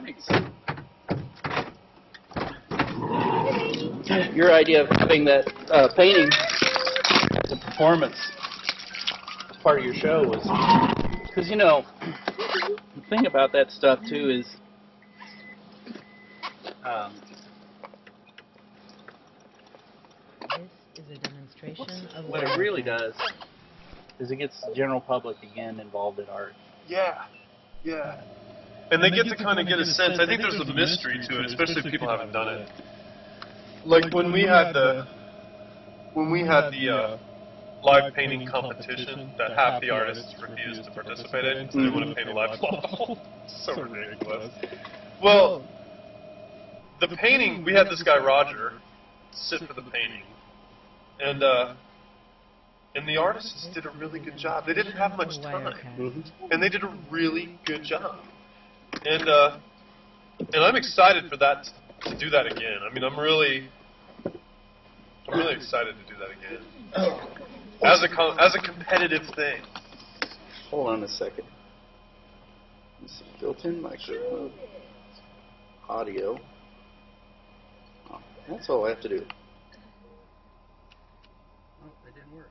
thanks. Your idea of having that painting as a performance as part of your show was, because, you know, the thing about that stuff, too, is This is a demonstration of what it really does is it gets the general public, again, involved in art. Yeah. And they get to kind of get a sense. I think there's a mystery to it, especially if people haven't done it. Like when we had the live painting competition that half the artists refused to participate in because they didn't want to paint a live model. So ridiculous. Well, the painting, we had this guy Roger sit for the painting, and the artists did a really good job. They didn't have much time, and they did a really good job. And I'm excited for that to do that again. I mean, I'm really excited to do that again as a competitive thing. Hold on a second. This is built-in microphone, audio. Oh, that's all I have to do. Oh, it didn't work.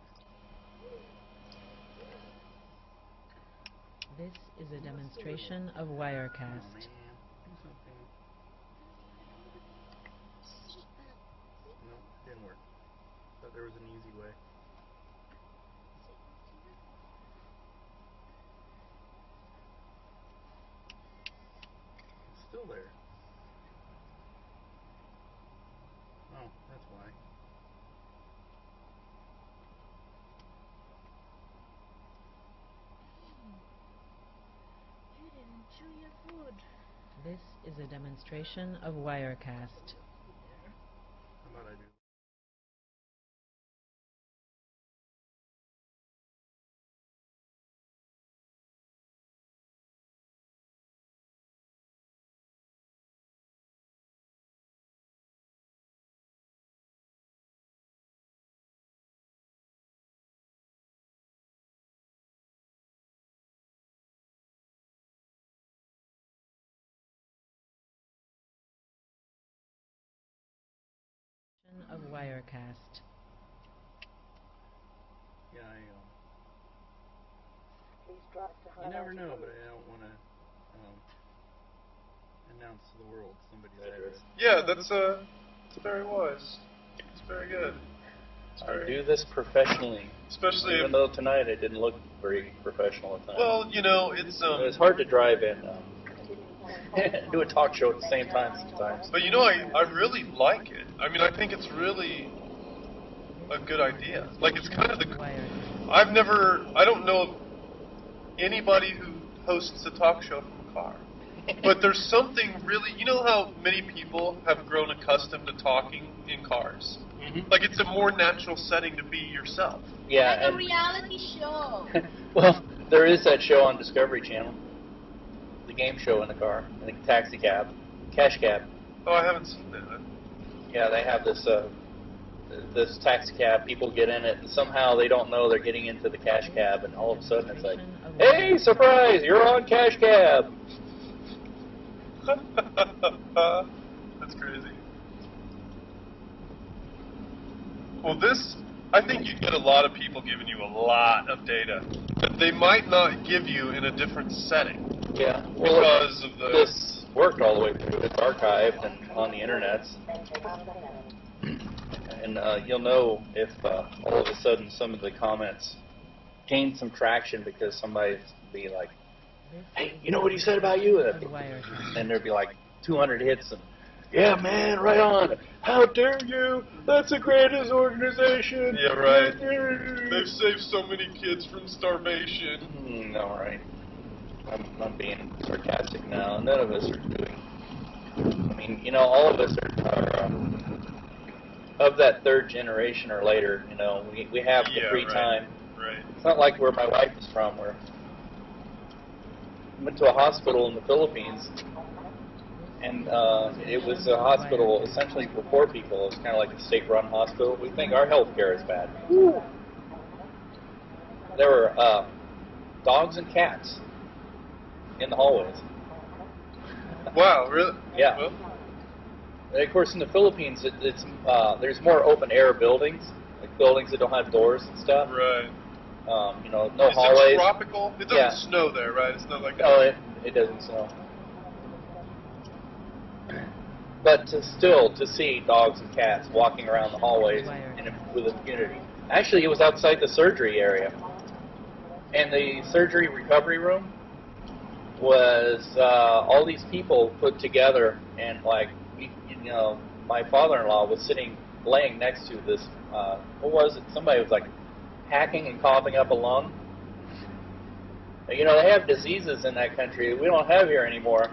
This is a demonstration of Wirecast. No, it didn't work. Thought there was an easy way. It's still there. Oh, that's why. You didn't chew your food. This is a demonstration of Wirecast. How about I do? Of Wirecast. Yeah, you never know, but I don't want to announce to the world somebody's address. Yeah, that's very wise. It's very good. I do this professionally. Especially even though tonight it didn't look very professional at times. Well, you know, it's hard to drive in. Do a talk show at the same time sometimes. But you know, I really like it. I mean, I think it's really a good idea. Like, it's kind of I don't know of anybody who hosts a talk show from a car. But there's something really, you know how many people have grown accustomed to talking in cars? Mm-hmm. Like, it's a more natural setting to be yourself. Yeah. Like a reality show. Well, there is that show on Discovery Channel. The game show in the car, I think taxi cab, cash cab. Oh, I haven't seen that. Yeah, they have this this taxi cab. People get in it, and somehow they don't know they're getting into the cash cab, and all of a sudden it's like, "Hey, surprise! You're on cash cab." That's crazy. Well, I think you'd get a lot of people giving you a lot of data that they might not give you in a different setting. Yeah, well, because of this worked all the way through. It's archived and on the internet. And you'll know if all of a sudden some of the comments gain some traction because somebody's be like, "Hey, you know what he said about you?" And there'd be like 200 hits and, "Yeah, man, right on. How dare you? That's the greatest organization." Yeah, right. They've saved so many kids from starvation. No, right. I'm being sarcastic now. None of us are doing. I mean, you know, all of us are of that third generation or later. You know, we have the free time. Right. It's not like where my wife is from, where I went to a hospital in the Philippines, and it was a hospital essentially for poor people. It was kind of like a state-run hospital. We think our health care is bad. Woo. There were dogs and cats in the hallways. Wow, really? Yeah. Well, And of course, in the Philippines, there's more open air buildings, like buildings that don't have doors and stuff. right. You know, no Is hallways. it tropical? It doesn't Yeah. snow there, right? It's not like No, it doesn't snow. But to see dogs and cats walking around the hallways with impunity. Actually, it was outside the surgery area. And the surgery recovery room was all these people put together, and like, you know, my father-in-law was laying next to this, what was it? Somebody was like hacking and coughing up a lung. You know, they have diseases in that country we don't have here anymore.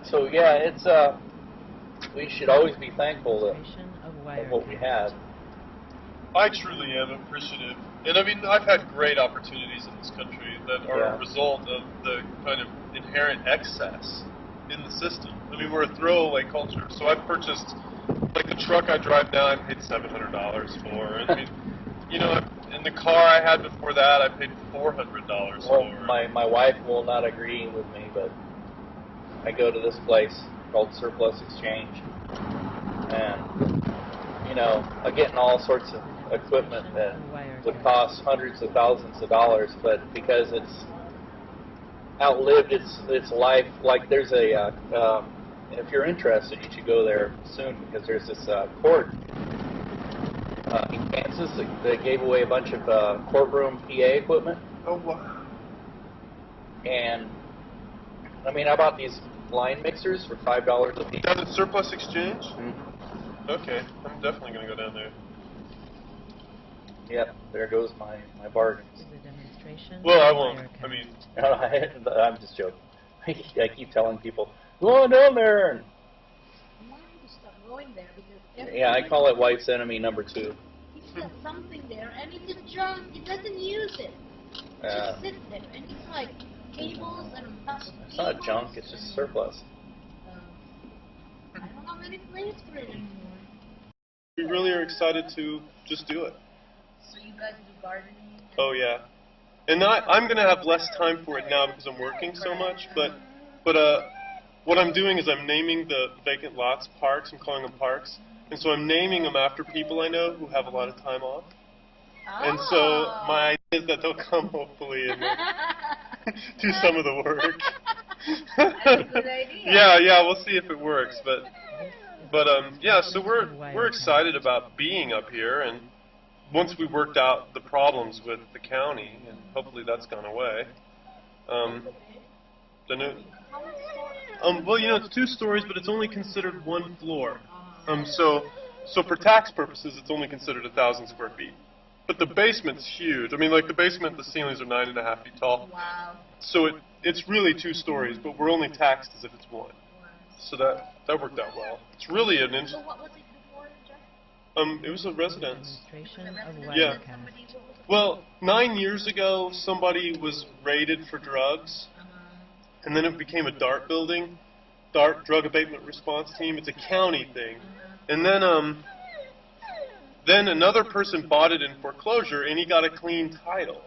So yeah, it's we should always be thankful of what we have. I truly am appreciative. And I mean, I've had great opportunities in this country that are a result of the kind of inherent excess in the system. I mean, we're a throwaway culture. So I've purchased, like the truck I drive now, I paid $700 for. And I mean, you know, in the car I had before that, I paid $400 Well, for. my wife will not agree with me, but I go to this place called Surplus Exchange, and you know, I'm getting all sorts of equipment that would cost hundreds of thousands of dollars, but because it's outlived its life, like there's a, if you're interested, you should go there soon, because there's this court in Kansas that gave away a bunch of courtroom PA equipment. Oh, wow. And I mean, I bought these line mixers for $5 a piece. Down at Surplus Exchange? Mm-hmm. Okay, I'm definitely going to go down there. Yep, there goes my bargains. Well, I won't. I mean, I'm just joking. I keep telling people, go on down there. And I want you to stop going there because yeah, I call it wife's enemy number 2. he's got something there and it's a junk. He doesn't use it. It just sits there and it's like cables and It's not junk, it's just surplus. I don't have any place for it anymore. we really are excited to just do it. So you guys do gardening? Oh, yeah. And I'm going to have less time for it now because I'm working so much, but what I'm doing is I'm naming the vacant lots parks. I'm calling them parks. And so I'm naming them after people I know who have a lot of time off. And so my idea is that they'll come hopefully and do some of the work. That's a good idea. Yeah, we'll see if it works. But yeah, so we're excited about being up here, and once we worked out the problems with the county, and hopefully that's gone away. Well, you know, it's 2 stories, but it's only considered 1 floor. So for tax purposes, it's only considered 1,000 square feet. But the basement's huge. I mean, like the basement, the ceilings are 9.5 feet tall. Wow. So it's really 2 stories, but we're only taxed as if it's 1. So that worked out well. It's really an So what was it before, Jeff? it was a residence. Yeah. Well, 9 years ago, somebody was raided for drugs, and then it became a DART building, DART, Drug Abatement Response Team. It's a county thing. And then another person bought it in foreclosure, and he got a clean title.